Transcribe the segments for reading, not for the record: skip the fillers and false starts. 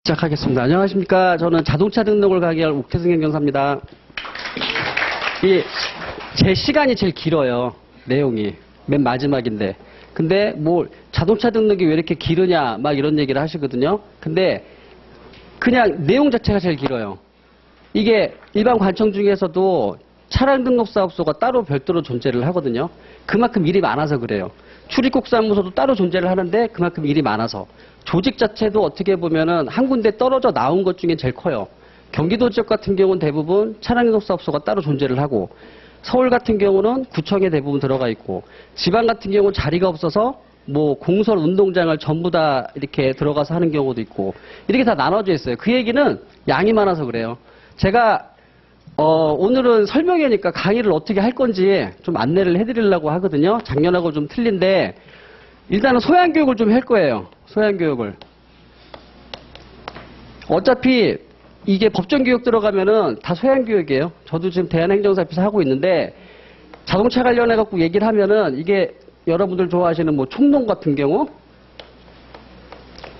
시작하겠습니다. 안녕하십니까. 저는 자동차 등록을 가게할 옥태승 행정사입니다. 제 시간이 제일 길어요. 내용이. 맨 마지막인데. 근데 뭐 자동차 등록이 왜 이렇게 길으냐 막 이런 얘기를 하시거든요. 근데 그냥 내용 자체가 제일 길어요. 이게 일반 관청 중에서도 차량 등록 사업소가 따로 별도로 존재를 하거든요. 그만큼 일이 많아서 그래요. 출입국 사무소도 따로 존재를 하는데 그만큼 일이 많아서. 조직 자체도 어떻게 보면은 한 군데 떨어져 나온 것 중에 제일 커요. 경기도 지역 같은 경우는 대부분 차량 등록 사업소가 따로 존재를 하고, 서울 같은 경우는 구청에 대부분 들어가 있고, 지방 같은 경우는 자리가 없어서 뭐 공설 운동장을 전부 다 이렇게 들어가서 하는 경우도 있고, 이렇게 다 나눠져 있어요. 그 얘기는 양이 많아서 그래요. 제가 오늘은 설명회니까 강의를 어떻게 할 건지 좀 안내를 해드리려고 하거든요. 작년하고 좀 틀린데 일단은 소양교육을 좀 할 거예요. 소양교육을. 어차피 이게 법정교육 들어가면은 다 소양교육이에요. 저도 지금 대한행정사업에서 하고 있는데, 자동차 관련해갖고 얘기를 하면은 이게 여러분들 좋아하시는 뭐 총론 같은 경우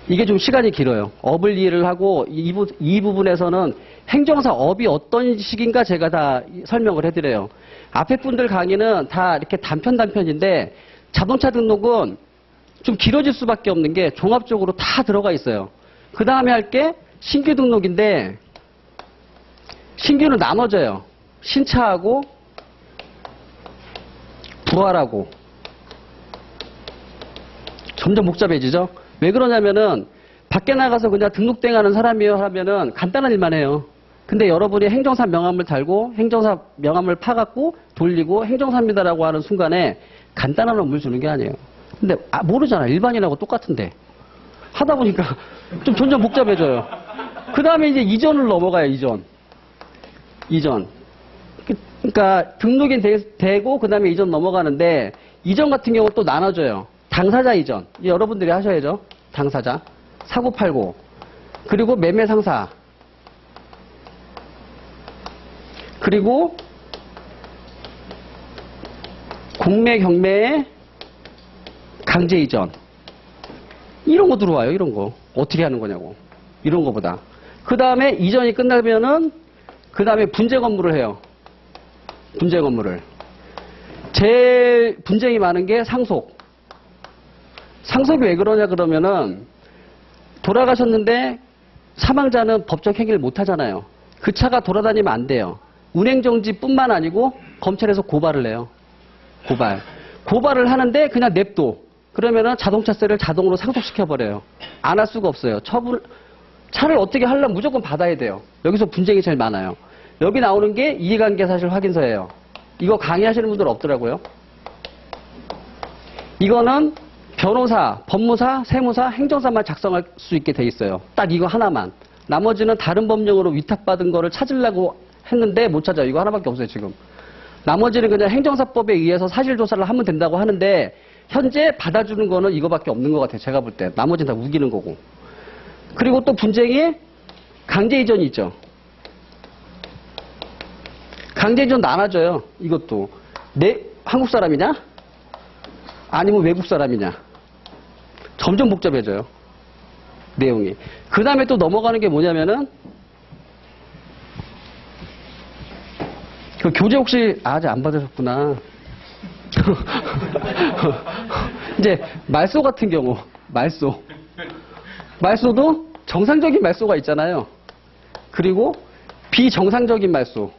이게 좀 시간이 길어요. 업을 이해를 하고 이 부분에서는 행정사 업이 어떤 식인가 제가 다 설명을 해드려요. 앞에 분들 강의는 다 이렇게 단편인데 자동차 등록은 좀 길어질 수밖에 없는 게 종합적으로 다 들어가 있어요. 그 다음에 할 게 신규 등록인데, 신규는 나눠져요. 신차하고 부활하고. 점점 복잡해지죠. 왜 그러냐면은 밖에 나가서 그냥 등록땡 하는 사람이요 하면은 간단한 일만 해요. 근데 여러분이 행정사 명함을 달고 행정사 명함을 파갖고 돌리고 행정사입니다라고 하는 순간에 간단한 업무를 주는 게 아니에요. 근데 모르잖아. 일반인하고 똑같은데. 하다 보니까 좀 점점 복잡해져요. 그 다음에 이제 이전을 넘어가요. 이전. 그러니까 등록이 되고 그 다음에 이전 넘어가는데, 이전 같은 경우 또 나눠져요. 당사자 이전. 여러분들이 하셔야죠. 당사자. 사고팔고. 그리고 매매상사. 그리고 공매 경매의 강제 이전. 이런 거 들어와요. 이런 거. 어떻게 하는 거냐고. 이런 거보다. 그 다음에 이전이 끝나면은 그 다음에 분쟁 업무를 해요. 분쟁 업무를. 제일 분쟁이 많은 게 상속. 상속이 왜 그러냐 그러면은 돌아가셨는데 사망자는 법적 행위를 못 하잖아요. 그 차가 돌아다니면 안 돼요. 운행정지뿐만 아니고 검찰에서 고발을 해요. 고발을 하는데 그냥 냅둬. 그러면은 자동차세를 자동으로 상속시켜버려요. 안 할 수가 없어요. 차를 어떻게 하려면 무조건 받아야 돼요. 여기서 분쟁이 제일 많아요. 여기 나오는 게 이해관계사실 확인서예요. 이거 강의하시는 분들 없더라고요. 이거는 변호사, 법무사, 세무사, 행정사만 작성할 수 있게 돼 있어요. 딱 이거 하나만. 나머지는 다른 법령으로 위탁받은 거를 찾으려고 했는데 못 찾아요. 이거 하나밖에 없어요, 지금. 나머지는 그냥 행정사법에 의해서 사실조사를 하면 된다고 하는데, 현재 받아주는 거는 이거밖에 없는 것 같아요. 제가 볼 때. 나머지는 다 우기는 거고. 그리고 또 분쟁이 강제이전이 있죠. 강제이전 나눠져요. 이것도. 한국 사람이냐? 아니면 외국 사람이냐? 점점 복잡해져요. 내용이. 그 다음에 또 넘어가는 게 뭐냐면은, 그 교재 혹시, 아직 안 받으셨구나. 이제, 말소 같은 경우, 말소도 정상적인 말소가 있잖아요. 그리고 비정상적인 말소.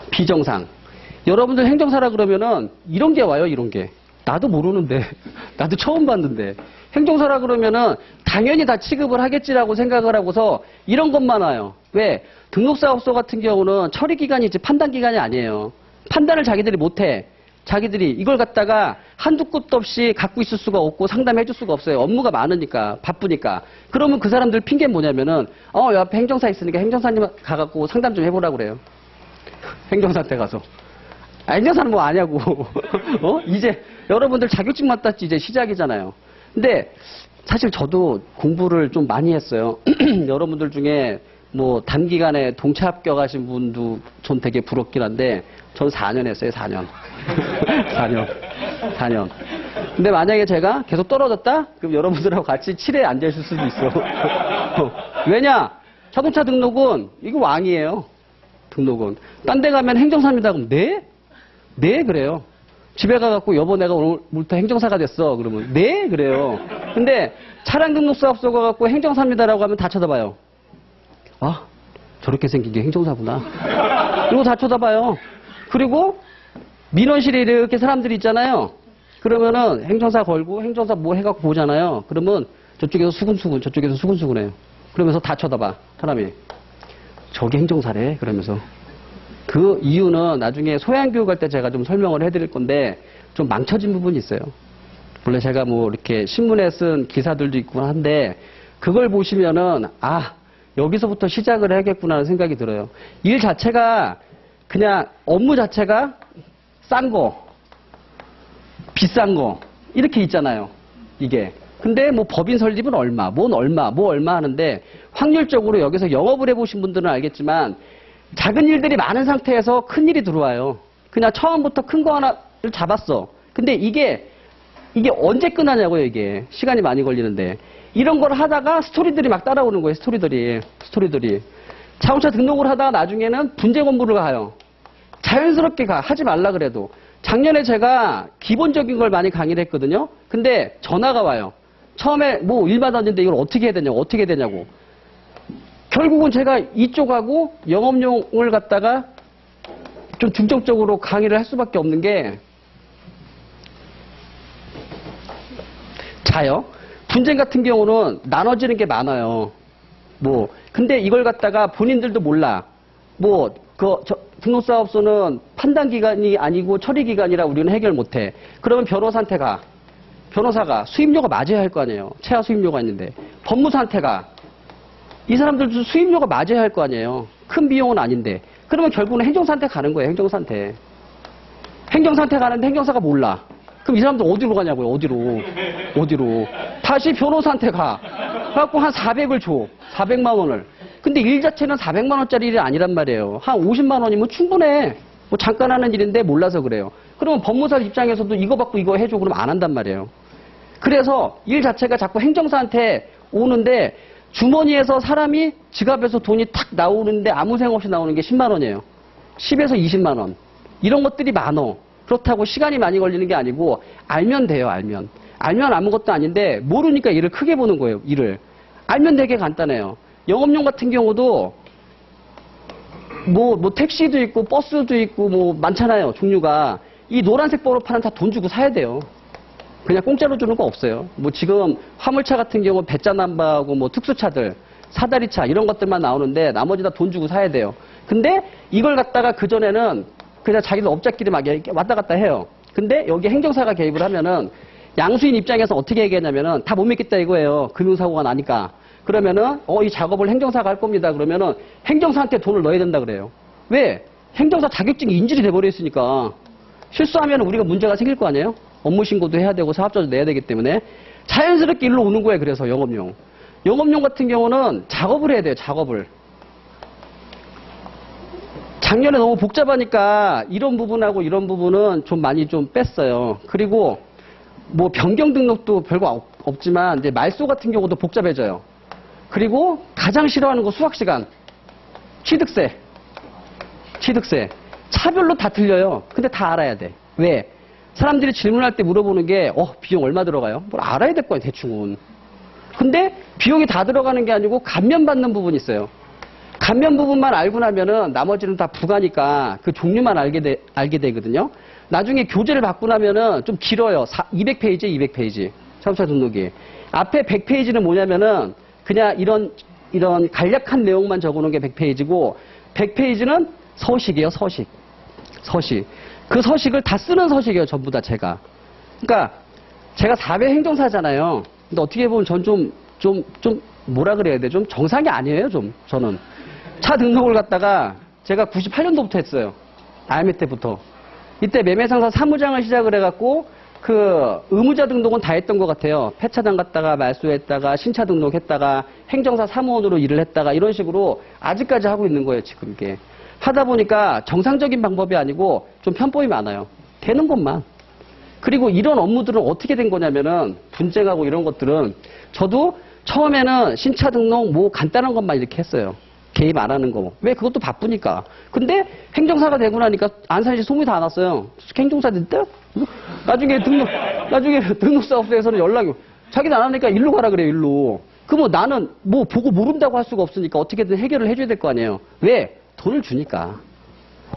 비정상. 여러분들 행정사라 그러면은 이런 게 와요, 이런 게. 나도 모르는데, 나도 처음 봤는데. 행정사라 그러면은 당연히 다 취급을 하겠지라고 생각을 하고서 이런 것만 와요. 왜? 등록사업소 같은 경우는 처리기간이지 판단기간이 아니에요. 판단을 자기들이 못해. 자기들이 이걸 갖다가 한두 끝도 없이 갖고 있을 수가 없고 상담해 줄 수가 없어요. 업무가 많으니까, 바쁘니까. 그러면 그 사람들 핑계는 뭐냐면은, 옆에 행정사 있으니까 행정사님 가갖고 상담 좀 해보라고 그래요. 행정사한테 가서. 행정사는 뭐 아냐고. 이제 여러분들 자격증만 땄지 이제 시작이잖아요. 근데 사실 저도 공부를 좀 많이 했어요. 여러분들 중에 뭐 단기간에 동차 합격하신 분도 전 되게 부럽긴 한데 전 4년 했어요. 4년. 4년. 근데 만약에 제가 계속 떨어졌다? 그럼 여러분들하고 같이 7에 앉아있을 수도 있어. 왜냐? 자동차 등록은 이거 왕이에요. 등록은. 딴 데 가면 행정사입니다. 그럼 네? 네? 그래요. 집에 가갖고 여보 내가 오늘부터 행정사가 됐어. 그러면 네? 그래요. 근데 차량 등록사업소 가갖고 행정사입니다라고 하면 다 쳐다봐요. 아, 저렇게 생긴 게 행정사구나. 그리고 다 쳐다봐요. 그리고 민원실에 이렇게 사람들이 있잖아요. 그러면은 행정사 걸고 행정사 뭐 해갖고 보잖아요. 그러면 저쪽에서 수근수근 저쪽에서 수근수근해요. 그러면서 다 쳐다봐 사람이. 저게 행정사래 그러면서. 그 이유는 나중에 소양교육할 때 제가 좀 설명을 해드릴 건데 좀 망쳐진 부분이 있어요. 원래 제가 뭐 이렇게 신문에 쓴 기사들도 있고 한데 그걸 보시면은 아 여기서부터 시작을 해야겠구나 하는 생각이 들어요. 일 자체가 그냥 업무 자체가 싼 거, 비싼 거 이렇게 있잖아요. 이게. 근데 뭐 법인 설립은 얼마, 뭔 얼마, 뭐 얼마 하는데 확률적으로 여기서 영업을 해보신 분들은 알겠지만 작은 일들이 많은 상태에서 큰 일이 들어와요. 그냥 처음부터 큰 거 하나를 잡았어. 근데 이게 언제 끝나냐고요, 이게. 시간이 많이 걸리는데. 이런 걸 하다가 스토리들이 막 따라오는 거예요, 스토리들이. 자동차 등록을 하다가 나중에는 분쟁 업무를 가요. 자연스럽게 하지 말라 그래도. 작년에 제가 기본적인 걸 많이 강의를 했거든요. 근데 전화가 와요. 처음에 뭐 일 받았는데 이걸 어떻게 해야 되냐고. 결국은 제가 이쪽하고 영업용을 갖다가 좀 중점적으로 강의를 할 수밖에 없는 게 자요. 분쟁 같은 경우는 나눠지는 게 많아요. 뭐 근데 이걸 갖다가 본인들도 몰라. 뭐 등록사업소는 판단기관이 아니고 처리기관이라 우리는 해결 못해. 그러면 변호사한테 가. 변호사가 수임료가 맞아야 할 거 아니에요. 최하 수임료가 있는데. 법무사한테 가. 이 사람들도 수임료가 맞아야 할 거 아니에요. 큰 비용은 아닌데. 그러면 결국은 행정사한테 가는 거예요. 행정사한테. 행정사한테 가는데 행정사가 몰라. 그럼 이 사람들 어디로 가냐고요. 어디로. 다시 변호사한테 가. 그래갖고 한 400을 줘. 400만 원을. 근데 일 자체는 400만 원짜리 일이 아니란 말이에요. 한 50만 원이면 충분해. 뭐 잠깐 하는 일인데 몰라서 그래요. 그러면 법무사 입장에서도 이거 받고 이거 해줘. 그러면 안 한단 말이에요. 그래서 일 자체가 자꾸 행정사한테 오는데 주머니에서 사람이 지갑에서 돈이 탁 나오는데 아무 생각 없이 나오는 게 10만 원이에요. 10에서 20만 원. 이런 것들이 많어. 그렇다고 시간이 많이 걸리는 게 아니고 알면 돼요. 알면 아무것도 아닌데 모르니까 일을 크게 보는 거예요. 일을. 알면 되게 간단해요. 영업용 같은 경우도 뭐 택시도 있고 버스도 있고 뭐 많잖아요. 종류가. 이 노란색 번호판은 다 돈 주고 사야 돼요. 그냥 공짜로 주는 거 없어요. 뭐 지금 화물차 같은 경우 배짜남바하고 뭐 특수차들, 사다리차 이런 것들만 나오는데 나머지 다 돈 주고 사야 돼요. 근데 이걸 갖다가 그전에는 그냥 자기들 업자끼리 막 왔다 갔다 해요. 근데 여기 행정사가 개입을 하면은 양수인 입장에서 어떻게 얘기하냐면은 다 못 믿겠다 이거예요. 금융사고가 나니까. 그러면은 이 작업을 행정사가 할 겁니다. 그러면은 행정사한테 돈을 넣어야 된다 그래요. 왜? 행정사 자격증이 인질이 돼버려 있으니까. 실수하면 우리가 문제가 생길 거 아니에요? 업무 신고도 해야 되고 사업자도 내야 되기 때문에 자연스럽게 일로 오는 거예요. 그래서 영업용 같은 경우는 작업을 해야 돼요. 작업을. 작년에 너무 복잡하니까 이런 부분하고 이런 부분은 좀 많이 좀 뺐어요. 그리고 뭐 변경 등록도 별거 없지만 이제 말소 같은 경우도 복잡해져요. 그리고 가장 싫어하는 거 수학 시간. 취득세. 차별로 다 틀려요. 근데 다 알아야 돼. 왜? 사람들이 질문할 때 물어보는 게 비용 얼마 들어가요? 뭘 알아야 될 거야 대충은. 근데 비용이 다 들어가는 게 아니고 감면받는 부분이 있어요. 감면 부분만 알고 나면은 나머지는 다 부가니까 그 종류만 알게 되거든요. 나중에 교재를 받고 나면은 좀 길어요. 200페이지. 자동차 등록이. 앞에 100페이지는 뭐냐면은 그냥 이런 간략한 내용만 적어놓은 게 100페이지고 100페이지는 서식이에요. 서식. 그 서식을 다 쓰는 서식이에요. 전부 다 제가. 그러니까 제가 4배 행정사잖아요. 근데 어떻게 보면 전 좀 뭐라 그래야 돼? 좀 정상이 아니에요. 저는. 차 등록을 갖다가 제가 98년도부터 했어요. IMF 때부터. 이때 매매상사 사무장을 시작을 해갖고 그 의무자 등록은 다 했던 것 같아요. 폐차장 갔다가 말소했다가 신차 등록했다가 행정사 사무원으로 일을 했다가 이런 식으로 아직까지 하고 있는 거예요. 지금 이게. 하다 보니까 정상적인 방법이 아니고 좀 편법이 많아요. 되는 것만. 그리고 이런 업무들은 어떻게 된 거냐면은 분쟁하고 이런 것들은 저도 처음에는 신차 등록 뭐 간단한 것만 이렇게 했어요. 개입 안 하는 거. 왜? 그것도 바쁘니까. 근데 행정사가 되고 나니까 안산시 소문이 다 났어요. 행정사 됐대? 나중에 등록사업소에서는 연락이 오고. 자기는 안 하니까 일로 가라 그래요, 일로. 그럼 나는 뭐 보고 모른다고 할 수가 없으니까 어떻게든 해결을 해줘야 될 거 아니에요. 왜? 돈을 주니까.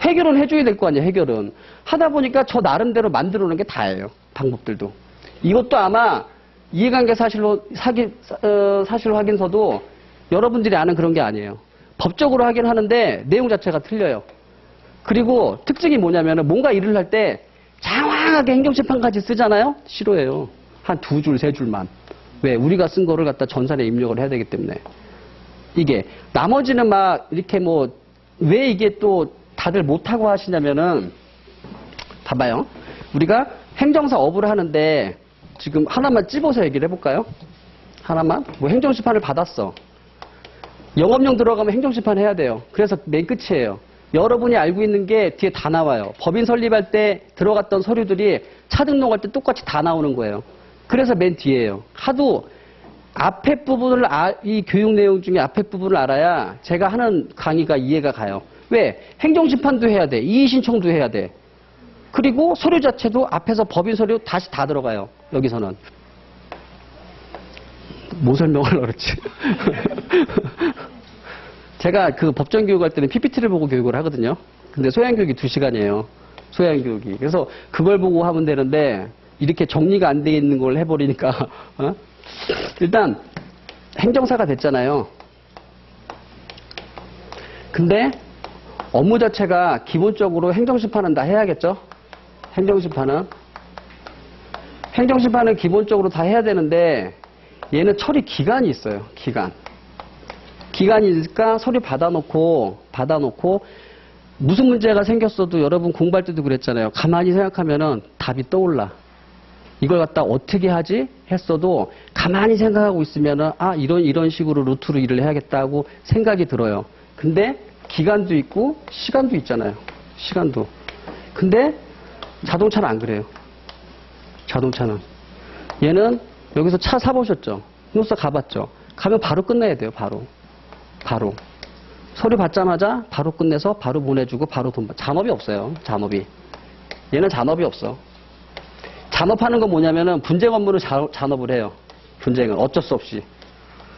해결은 해줘야 될 거 아니에요, 해결은. 하다 보니까 저 나름대로 만들어 놓은 게 다예요. 방법들도. 이것도 아마 이해관계 사실로 확인서도 여러분들이 아는 그런 게 아니에요. 법적으로 하긴 하는데 내용 자체가 틀려요. 그리고 특징이 뭐냐면 뭔가 일을 할 때 장황하게 행정심판까지 쓰잖아요? 싫어해요. 한 2줄, 3줄만. 왜? 우리가 쓴 거를 갖다 전산에 입력을 해야 되기 때문에. 이게 나머지는 막 이렇게 뭐 왜 이게 또 다들 못하고 하시냐면은 봐봐요. 우리가 행정사 업을 하는데 지금 하나만 찝어서 얘기를 해볼까요? 하나만. 뭐 행정심판을 받았어. 영업용 들어가면 행정심판 해야 돼요. 그래서 맨 끝이에요. 여러분이 알고 있는 게 뒤에 다 나와요. 법인 설립할 때 들어갔던 서류들이 차 등록할 때 똑같이 다 나오는 거예요. 그래서 맨 뒤에요. 하도 앞에 부분을 이 교육 내용 중에 앞에 부분을 알아야 제가 하는 강의가 이해가 가요. 왜? 행정심판도 해야 돼. 이의신청도 해야 돼. 그리고 서류 자체도 앞에서 법인 서류 다시 다 들어가요. 여기서는. 뭐 설명하려고 그랬지? 제가 그 법정 교육할 때는 PPT를 보고 교육을 하거든요. 근데 소양교육이 2시간이에요. 소양교육이. 그래서 그걸 보고 하면 되는데 이렇게 정리가 안 돼 있는 걸 해버리니까 일단 행정사가 됐잖아요. 근데 업무 자체가 기본적으로 행정심판은 다 해야겠죠? 행정심판은 기본적으로 다 해야 되는데 얘는 처리 기간이 있어요. 기간이니까 서류 받아놓고 무슨 문제가 생겼어도 여러분 공부할 때도 그랬잖아요. 가만히 생각하면은 답이 떠올라. 이걸 갖다 어떻게 하지 했어도 가만히 생각하고 있으면은 이런 식으로 루트로 일을 해야겠다고 생각이 들어요. 근데 기간도 있고 시간도 있잖아요. 시간도. 근데 자동차는 안 그래요. 자동차는. 얘는 여기서 차 사보셨죠? 공사 가봤죠? 가면 바로 끝내야 돼요. 바로. 서류 받자마자 바로 끝내서 바로 보내주고 바로 돈 받. 잔업이 없어요. 잔업이. 얘는 잔업이 없어. 잔업하는 건 뭐냐면은 분쟁 업무를 잔업을 해요. 분쟁은 어쩔 수 없이.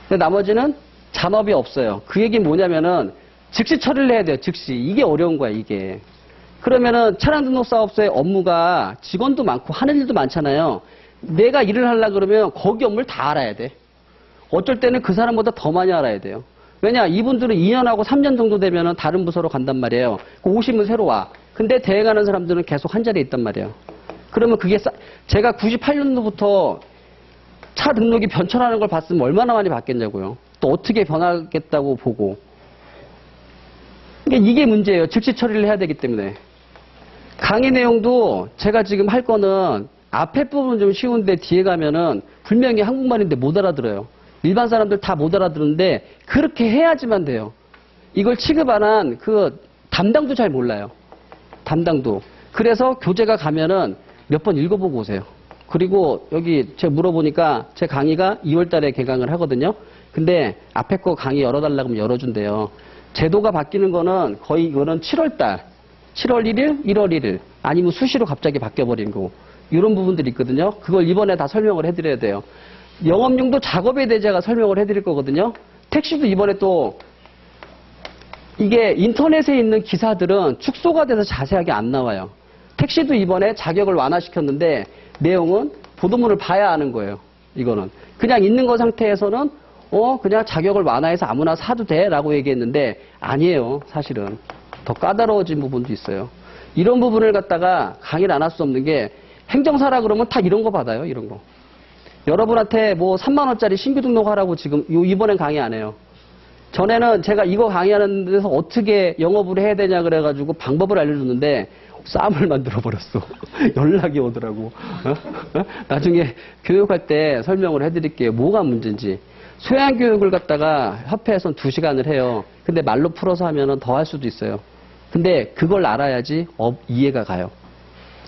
근데 나머지는 잔업이 없어요. 그 얘기는 뭐냐면은 즉시 처리를 해야 돼요. 즉시. 이게 어려운 거야, 이게. 그러면은 차량 등록 사업소의 업무가 직원도 많고 하는 일도 많잖아요. 내가 일을 하려고 그러면 거기 업무를 다 알아야 돼. 어쩔 때는 그 사람보다 더 많이 알아야 돼요. 왜냐? 이분들은 2년하고 3년 정도 되면은 다른 부서로 간단 말이에요. 그 오시면 새로 와. 근데 대행하는 사람들은 계속 한 자리에 있단 말이에요. 그러면 그게 제가 98년도부터 차 등록이 변천하는 걸 봤으면 얼마나 많이 봤겠냐고요. 또 어떻게 변하겠다고 보고. 그러니까 이게 문제예요. 즉시 처리를 해야 되기 때문에. 강의 내용도 제가 지금 할 거는 앞에 부분은 좀 쉬운데 뒤에 가면은 분명히 한국말인데 못 알아들어요. 일반 사람들 다 못 알아들는데 그렇게 해야지만 돼요. 이걸 취급 안 한 그 담당도 잘 몰라요. 담당도. 그래서 교재가 가면은 몇 번 읽어보고 오세요. 그리고 여기 제가 물어보니까 제 강의가 2월 달에 개강을 하거든요. 근데 앞에 거 강의 열어달라고 하면 열어준대요. 제도가 바뀌는 거는 거의 이거는 7월 달, 7월 1일, 1월 1일 아니면 수시로 갑자기 바뀌어버린 거. 이런 부분들이 있거든요. 그걸 이번에 다 설명을 해드려야 돼요. 영업용도 작업에 대해 제가 설명을 해드릴 거거든요. 택시도 이번에 또 이게 인터넷에 있는 기사들은 축소가 돼서 자세하게 안 나와요. 택시도 이번에 자격을 완화시켰는데 내용은 보도문을 봐야 아는 거예요. 이거는. 그냥 있는 거 상태에서는 그냥 자격을 완화해서 아무나 사도 돼 라고 얘기했는데 아니에요. 사실은. 더 까다로워진 부분도 있어요. 이런 부분을 갖다가 강의를 안 할 수 없는 게 행정사라 그러면 다 이런 거 받아요. 이런 거. 여러분한테 뭐 3만 원짜리 신규 등록하라고 지금 이번엔 강의 안 해요. 전에는 제가 이거 강의하는 데서 어떻게 영업을 해야 되냐 그래가지고 방법을 알려줬는데 싸움을 만들어버렸어. 연락이 오더라고. 나중에 교육할 때 설명을 해드릴게요. 뭐가 문제인지. 소양교육을 갖다가 협회에선 2시간을 해요. 근데 말로 풀어서 하면은 더 할 수도 있어요. 근데 그걸 알아야지 업 이해가 가요.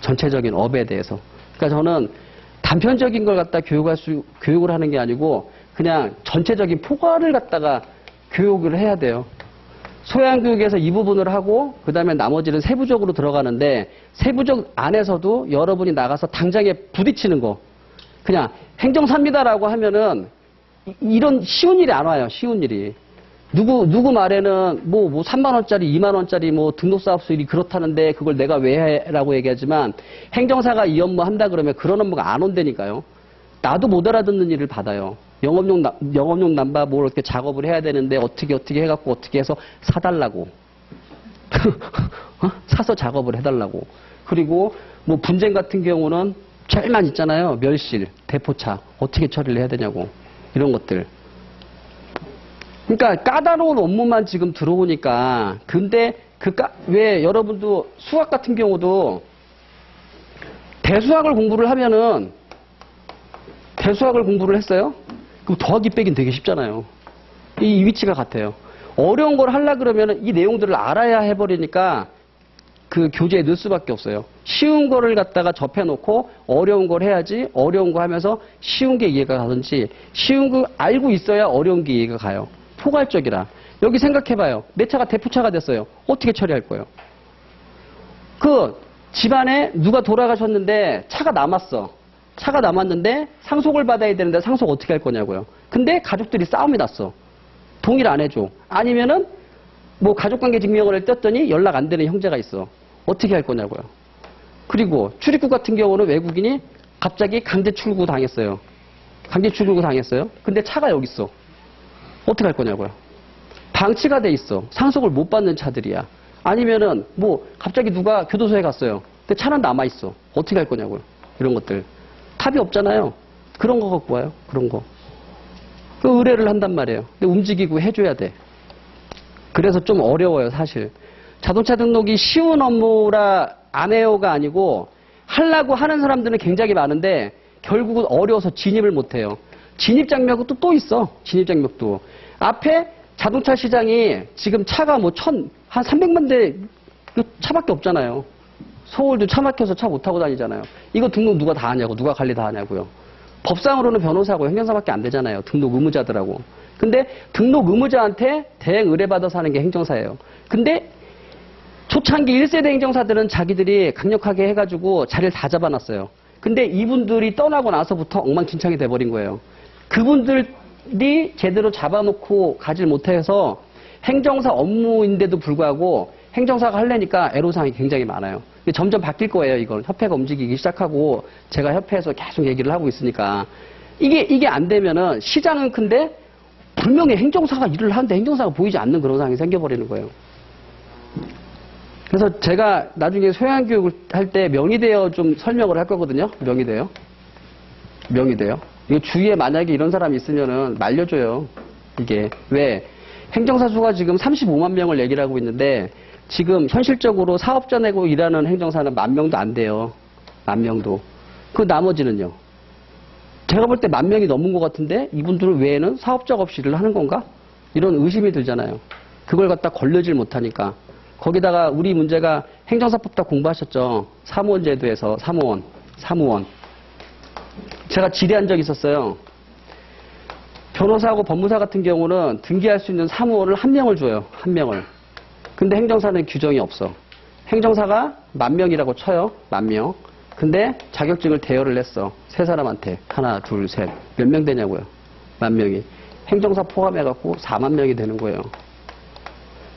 전체적인 업에 대해서. 그러니까 저는 단편적인 걸 갖다 교육을 하는 게 아니고 그냥 전체적인 포괄을 갖다가 교육을 해야 돼요. 소양교육에서 이 부분을 하고 그다음에 나머지는 세부적으로 들어가는데 세부적 안에서도 여러분이 나가서 당장에 부딪히는 거 그냥 행정사입니다라고 하면은 이런 쉬운 일이 안 와요. 쉬운 일이. 누구 말에는 뭐 3만 원짜리, 2만 원짜리 뭐 등록사업 수익이 그렇다는데 그걸 내가 왜 해라고 얘기하지만 행정사가 이 업무 한다 그러면 그런 업무가 안 온다니까요. 나도 못 알아듣는 일을 받아요. 영업용 남바 뭘 이렇게 작업을 해야 되는데 어떻게 해갖고 어떻게 해서 사달라고. 사서 작업을 해달라고. 그리고 뭐 분쟁 같은 경우는 제일 많이 있잖아요. 멸실, 대포차 어떻게 처리를 해야 되냐고. 이런 것들. 그러니까 까다로운 업무만 지금 들어오니까 근데 왜 여러분도 수학 같은 경우도 대수학을 공부를 하면은 대수학을 공부를 했어요? 그럼 더하기 빼기는 되게 쉽잖아요. 이 위치가 같아요. 어려운 걸 하려 그러면은 이 내용들을 알아야 해버리니까 그 교재에 넣을 수밖에 없어요. 쉬운 거를 갖다가 접해놓고 어려운 걸 해야지 어려운 거 하면서 쉬운 게 이해가 가든지 쉬운 거 알고 있어야 어려운 게 이해가 가요. 포괄적이라. 여기 생각해봐요. 내 차가 대포차가 됐어요. 어떻게 처리할 거예요? 그 집안에 누가 돌아가셨는데 차가 남았어. 차가 남았는데 상속을 받아야 되는데 상속 어떻게 할 거냐고요. 근데 가족들이 싸움이 났어. 동의를 안 해줘. 아니면은 뭐 가족관계 증명을 떴더니 연락 안 되는 형제가 있어. 어떻게 할 거냐고요. 그리고 출입국 같은 경우는 외국인이 갑자기 강제 출국 당했어요. 강제 출국 당했어요. 근데 차가 여기 있어. 어떻게 할 거냐고요. 방치가 돼 있어. 상속을 못 받는 차들이야. 아니면은 뭐 갑자기 누가 교도소에 갔어요. 근데 차는 남아 있어. 어떻게 할 거냐고요. 이런 것들. 답이 없잖아요. 그런 거 갖고 와요. 그런 거. 그 의뢰를 한단 말이에요. 근데 움직이고 해줘야 돼. 그래서 좀 어려워요, 사실. 자동차 등록이 쉬운 업무라 안 해요가 아니고 하려고 하는 사람들은 굉장히 많은데 결국은 어려워서 진입을 못 해요. 진입장벽도 또 있어. 진입장벽도. 앞에 자동차 시장이 지금 차가 뭐 한 300만 대 차밖에 없잖아요. 서울도 차 막혀서 차 못 타고 다니잖아요. 이거 등록 누가 다 하냐고. 누가 관리 다 하냐고요. 법상으로는 변호사고 행정사밖에 안 되잖아요. 등록 의무자들하고. 근데 등록 의무자한테 대행 의뢰받아서 하는 게 행정사예요. 근데 초창기 1세대 행정사들은 자기들이 강력하게 해가지고 자리를 다 잡아놨어요. 근데 이분들이 떠나고 나서부터 엉망진창이 돼버린 거예요. 그분들이 제대로 잡아놓고 가질 못해서 행정사 업무인데도 불구하고 행정사가 하려니까 애로사항이 굉장히 많아요. 점점 바뀔 거예요, 이건. 협회가 움직이기 시작하고 제가 협회에서 계속 얘기를 하고 있으니까. 이게 안 되면은 시장은 큰데 분명히 행정사가 일을 하는데 행정사가 보이지 않는 그런 상황이 생겨버리는 거예요. 그래서 제가 나중에 소양교육을 할 때 명의대여 좀 설명을 할 거거든요. 명의대여. 이거 주위에 만약에 이런 사람이 있으면은 말려줘요. 이게. 왜? 행정사 수가 지금 35만 명을 얘기를 하고 있는데 지금 현실적으로 사업자 내고 일하는 행정사는 10,000명도 안 돼요. 10,000명도. 그 나머지는요. 제가 볼 때 10,000명이 넘은 것 같은데 이분들 외에는 사업자가 없이 일을 하는 건가? 이런 의심이 들잖아요. 그걸 갖다 걸르질 못하니까. 거기다가 우리 문제가 행정사법 다 공부하셨죠. 사무원 제도에서 사무원. 제가 질의한 적이 있었어요. 변호사하고 법무사 같은 경우는 등기할 수 있는 사무원을 1명을 줘요. 1명을. 근데 행정사는 규정이 없어. 행정사가 10,000명이라고 쳐요. 10,000명. 근데 자격증을 대여를 했어. 3사람한테. 하나, 둘, 셋. 몇 명 되냐고요. 10,000명이. 행정사 포함해갖고 4만 명이 되는 거예요.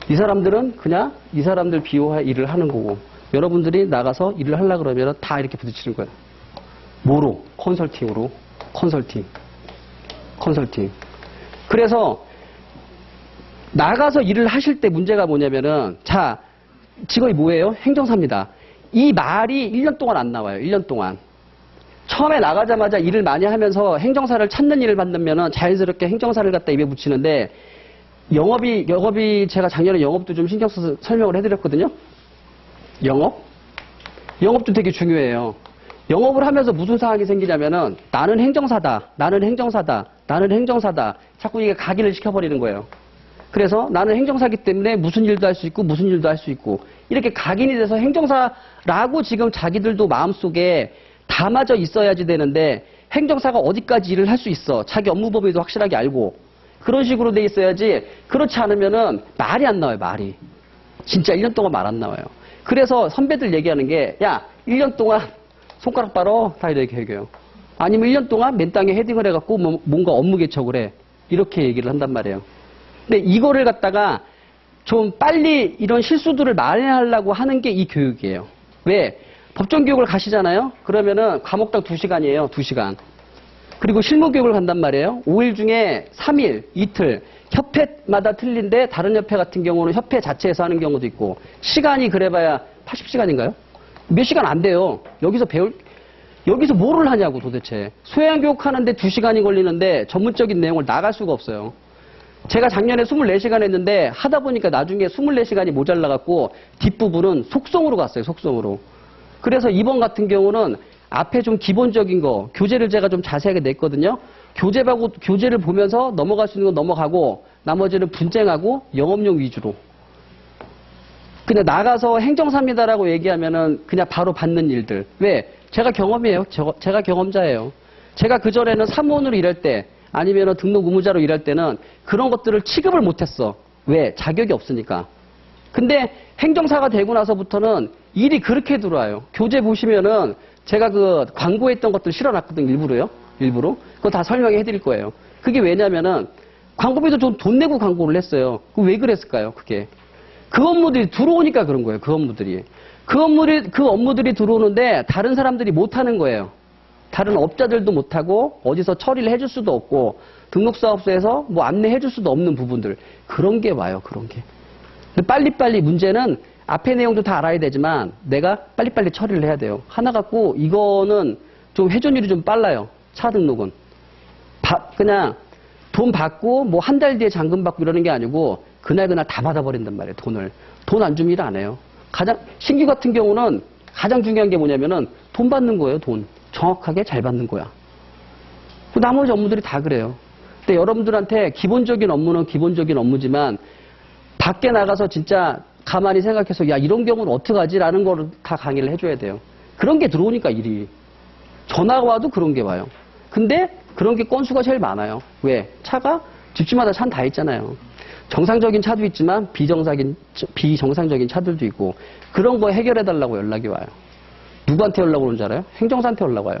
이 사람들은 그냥 이 사람들 비호할 일을 하는 거고 여러분들이 나가서 일을 하려고 그러면 다 이렇게 부딪히는 거예요. 뭐로? 컨설팅으로. 컨설팅. 그래서 나가서 일을 하실 때 문제가 뭐냐면은 자 직업이 뭐예요? 행정사입니다. 이 말이 1년 동안 안 나와요. 1년 동안. 처음에 나가자마자 일을 많이 하면서 행정사를 찾는 일을 받으면은 자연스럽게 행정사를 갖다 입에 붙이는데 영업이 제가 작년에 영업도 좀 신경 써서 설명을 해드렸거든요. 영업도 되게 중요해요. 영업을 하면서 무슨 상황이 생기냐면은 나는 행정사다. 자꾸 이게 각인을 시켜버리는 거예요. 그래서 나는 행정사기 때문에 무슨 일도 할 수 있고 이렇게 각인이 돼서 행정사라고 지금 자기들도 마음속에 다마저 있어야지 되는데 행정사가 어디까지 일을 할 수 있어. 자기 업무 범위도 확실하게 알고. 그런 식으로 돼 있어야지. 그렇지 않으면은 말이 안 나와요, 말이. 진짜 1년 동안 말 안 나와요. 그래서 선배들 얘기하는 게, 야, 1년 동안 손가락 빨어. 다 이렇게 얘기해요. 아니면 1년 동안 맨 땅에 헤딩을 해갖고 뭔가 업무 개척을 해. 이렇게 얘기를 한단 말이에요. 근데 이거를 갖다가 좀 빨리 이런 실수들을 만회하려고 하는 게 이 교육이에요. 왜? 법정교육을 가시잖아요? 그러면은 과목당 2시간이에요. 2시간. 그리고 실무교육을 간단 말이에요. 5일 중에 3일, 이틀. 협회마다 틀린데 다른 협회 같은 경우는 협회 자체에서 하는 경우도 있고 시간이 그래봐야 80시간인가요? 몇 시간 안 돼요. 여기서 뭐를 하냐고 도대체. 소양교육 하는데 2시간이 걸리는데 전문적인 내용을 나갈 수가 없어요. 제가 작년에 24시간 했는데 하다 보니까 나중에 24시간이 모자라갖고 뒷부분은 속성으로 갔어요. 속성으로. 그래서 이번 같은 경우는 앞에 좀 기본적인 거, 교재를 제가 좀 자세하게 냈거든요. 교재를 보면서 넘어갈 수 있는 건 넘어가고 나머지는 분쟁하고 영업용 위주로. 그냥 나가서 행정사입니다라고 얘기하면은 그냥 바로 받는 일들. 왜? 제가 경험이에요. 제가 경험자예요. 제가 그전에는 사무원으로 일할 때 아니면 등록 의무자로 일할 때는 그런 것들을 취급을 못했어. 왜? 자격이 없으니까. 근데 행정사가 되고 나서부터는 일이 그렇게 들어와요. 교재 보시면은 제가 그 광고했던 것들 실어놨거든요. 일부러요. 일부러. 그거 다 설명해 드릴 거예요. 그게 왜냐면은 광고비도 좀 돈 내고 광고를 했어요. 왜 그랬을까요? 그게. 그 업무들이 들어오니까 그런 거예요. 그 업무들이. 그 업무들이 들어오는데 다른 사람들이 못하는 거예요. 다른 업자들도 못하고 어디서 처리를 해줄 수도 없고 등록사업소에서 뭐 안내해줄 수도 없는 부분들. 그런 게 와요. 그런 게. 근데 빨리빨리 문제는 앞에 내용도 다 알아야 되지만 내가 빨리빨리 처리를 해야 돼요. 하나 갖고 이거는 좀 회전율이 좀 빨라요. 차 등록은. 그냥 돈 받고 뭐 한 달 뒤에 잔금 받고 이러는 게 아니고 그날 다 받아버린단 말이에요. 돈을. 돈 안 주면 일 안 해요. 신규 같은 경우는 가장 중요한 게 뭐냐면은 돈 받는 거예요. 돈. 정확하게 잘 받는 거야. 나머지 업무들이 다 그래요. 근데 여러분들한테 기본적인 업무는 기본적인 업무지만 밖에 나가서 진짜 가만히 생각해서 야 이런 경우는 어떡하지? 라는 거를 다 강의를 해줘야 돼요. 그런 게 들어오니까 일이. 전화가 와도 그런 게 와요. 근데 그런 게 건수가 제일 많아요. 왜? 차가 집집마다 차는 다 있잖아요. 정상적인 차도 있지만 비정상적인 차들도 있고 그런 거 해결해달라고 연락이 와요. 누구한테 연락 오는 줄 알아요? 행정사한테 연락 와요.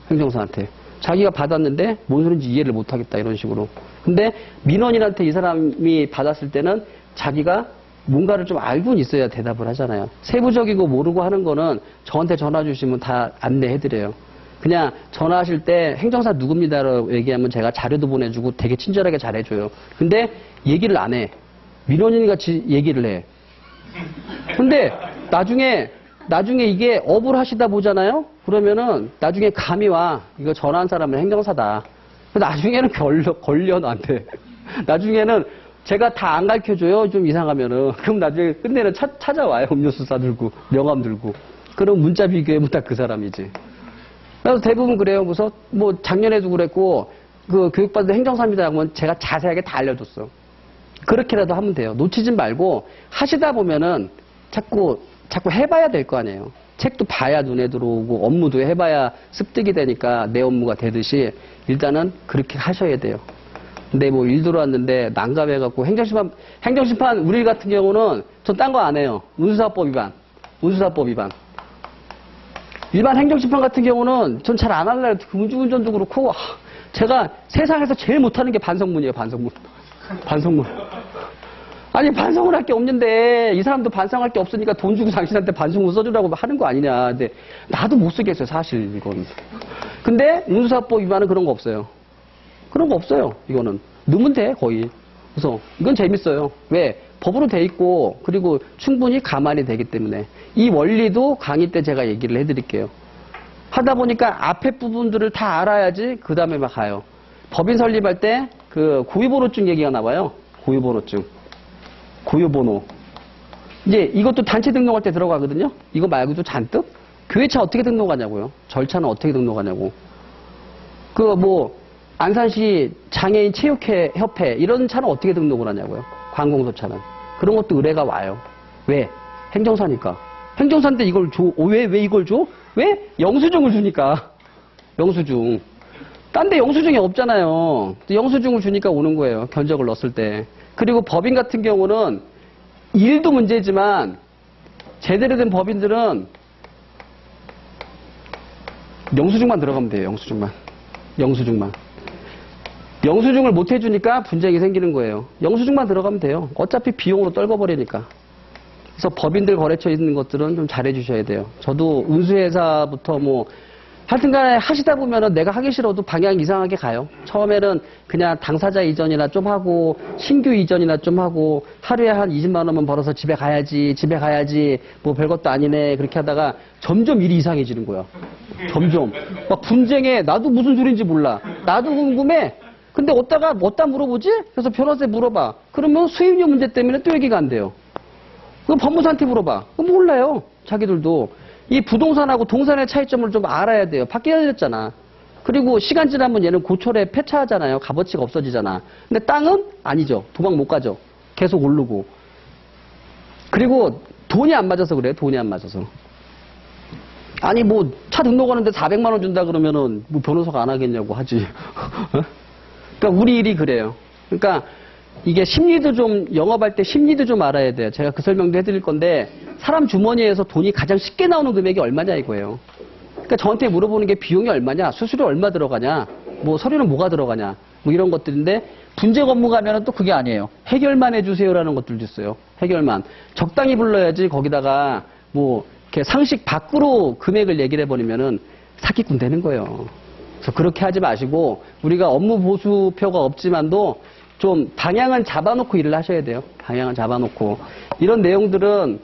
행정사한테. 자기가 받았는데 뭔 소린지 이해를 못하겠다 이런 식으로. 근데 민원인한테 이 사람이 받았을 때는 자기가 뭔가를 좀 알고는 있어야 대답을 하잖아요. 세부적이고 모르고 하는 거는 저한테 전화 주시면 다 안내해드려요. 그냥 전화하실 때 행정사 누굽니다라고 얘기하면 제가 자료도 보내주고 되게 친절하게 잘해줘요. 근데 얘기를 안 해. 민원인 같이 얘기를 해. 근데 나중에 이게 업을 하시다 보잖아요? 그러면은 나중에 감이 와. 이거 전화한 사람은 행정사다. 나중에는 걸려 나한테. 나중에는 제가 다 안 가르쳐줘요. 좀 이상하면은. 그럼 나중에 끝내는 찾아와요. 음료수 싸들고 명함 들고. 그럼 문자 비교해보면 딱 그 사람이지. 그래서 대부분 그래요. 그래서 뭐 작년에도 그랬고 그 교육받은 행정사입니다 하면 제가 자세하게 다 알려줬어. 그렇게라도 하면 돼요. 놓치지 말고 하시다 보면은 자꾸 해봐야 될 거 아니에요. 책도 봐야 눈에 들어오고 업무도 해봐야 습득이 되니까 내 업무가 되듯이 일단은 그렇게 하셔야 돼요. 근데 뭐 일 들어왔는데 난감해갖고 행정심판 우리 같은 경우는 전 딴 거 안 해요. 운수사법 위반. 일반 행정심판 같은 경우는 전 잘 안 할래요. 음주운전도 그렇고 제가 세상에서 제일 못하는 게 반성문이에요. 반성문. 아니 반성을 할 게 없는데 이 사람도 반성할 게 없으니까 돈 주고 당신한테 반성문 써주라고 하는 거 아니냐. 근데 나도 못 쓰겠어요. 사실 이건. 근데 운수사법 위반은 그런 거 없어요. 그런 거 없어요. 이거는. 넣으면 돼 거의. 그래서 이건 재밌어요. 왜? 법으로 돼 있고 그리고 충분히 가만히 되기 때문에 이 원리도 강의 때 제가 얘기를 해드릴게요. 하다 보니까 앞에 부분들을 다 알아야지 그 다음에 막 가요. 법인 설립할 때 그 고유번호증 얘기가 나와요. 고유번호증. 고유번호. 이제 이것도 단체 등록할 때 들어가거든요. 이거 말고도 잔뜩. 교회차 어떻게 등록하냐고요. 절차는 어떻게 등록하냐고. 안산시 장애인 체육협회 이런 차는 어떻게 등록을 하냐고요. 관공서차는. 그런 것도 의뢰가 와요. 왜? 행정사니까. 행정사인데 이걸 줘. 왜 이걸 줘? 왜? 영수증을 주니까. 영수증. 딴 데 영수증이 없잖아요. 영수증을 주니까 오는 거예요. 견적을 넣었을 때. 그리고 법인 같은 경우는 일도 문제지만 제대로 된 법인들은 영수증만 들어가면 돼요. 영수증만. 영수증만. 영수증을 못 해주니까 분쟁이 생기는 거예요. 영수증만 들어가면 돼요. 어차피 비용으로 떨궈버리니까. 그래서 법인들 거래처에 있는 것들은 좀 잘해주셔야 돼요. 저도 운수회사부터 뭐 하여튼간에 하시다 보면은 내가 하기 싫어도 방향 이상하게 가요. 처음에는 그냥 당사자 이전이나 좀 하고 신규 이전이나 좀 하고 하루에 한 20만 원만 벌어서 집에 가야지 뭐 별것도 아니네 그렇게 하다가 점점 일이 이상해지는 거야. 점점 막 분쟁에 나도 무슨 소린지 몰라. 나도 궁금해. 근데 어디다 물어보지? 그래서 변호사에 물어봐. 그러면 수임료 문제 때문에 또 얘기가 안 돼요. 그럼 법무사한테 물어봐. 그럼 몰라요. 자기들도. 이 부동산하고 동산의 차이점을 좀 알아야 돼요. 바뀌어졌잖아. 그리고 시간 지나면 얘는 고철에 폐차하잖아요. 값어치가 없어지잖아. 근데 땅은 아니죠. 도망 못 가죠. 계속 오르고. 그리고 돈이 안 맞아서 그래요. 돈이 안 맞아서. 아니 뭐 차 등록하는데 400만 원 준다 그러면은 뭐 변호사가 안 하겠냐고 하지. 그러니까 우리 일이 그래요. 그러니까 이게 심리도 좀 영업할 때 심리도 좀 알아야 돼요. 제가 그 설명도 해드릴 건데 사람 주머니에서 돈이 가장 쉽게 나오는 금액이 얼마냐 이거예요. 그러니까 저한테 물어보는 게 비용이 얼마냐, 수수료 얼마 들어가냐, 뭐 서류는 뭐가 들어가냐, 뭐 이런 것들인데 분쟁 업무 가면은 또 그게 아니에요. 해결만 해주세요라는 것들도 있어요. 해결만. 적당히 불러야지 거기다가 뭐 이렇게 상식 밖으로 금액을 얘기를 해버리면은 사기꾼 되는 거예요. 그래서 그렇게 하지 마시고 우리가 업무 보수표가 없지만도 좀 방향은 잡아놓고 일을 하셔야 돼요. 방향은 잡아놓고. 이런 내용들은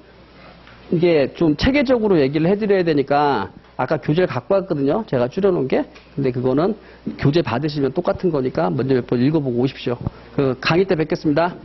이게 좀 체계적으로 얘기를 해드려야 되니까 아까 교재를 갖고 왔거든요. 제가 줄여놓은 게. 근데 그거는 교재 받으시면 똑같은 거니까 먼저 몇 번 읽어보고 오십시오. 그 강의 때 뵙겠습니다.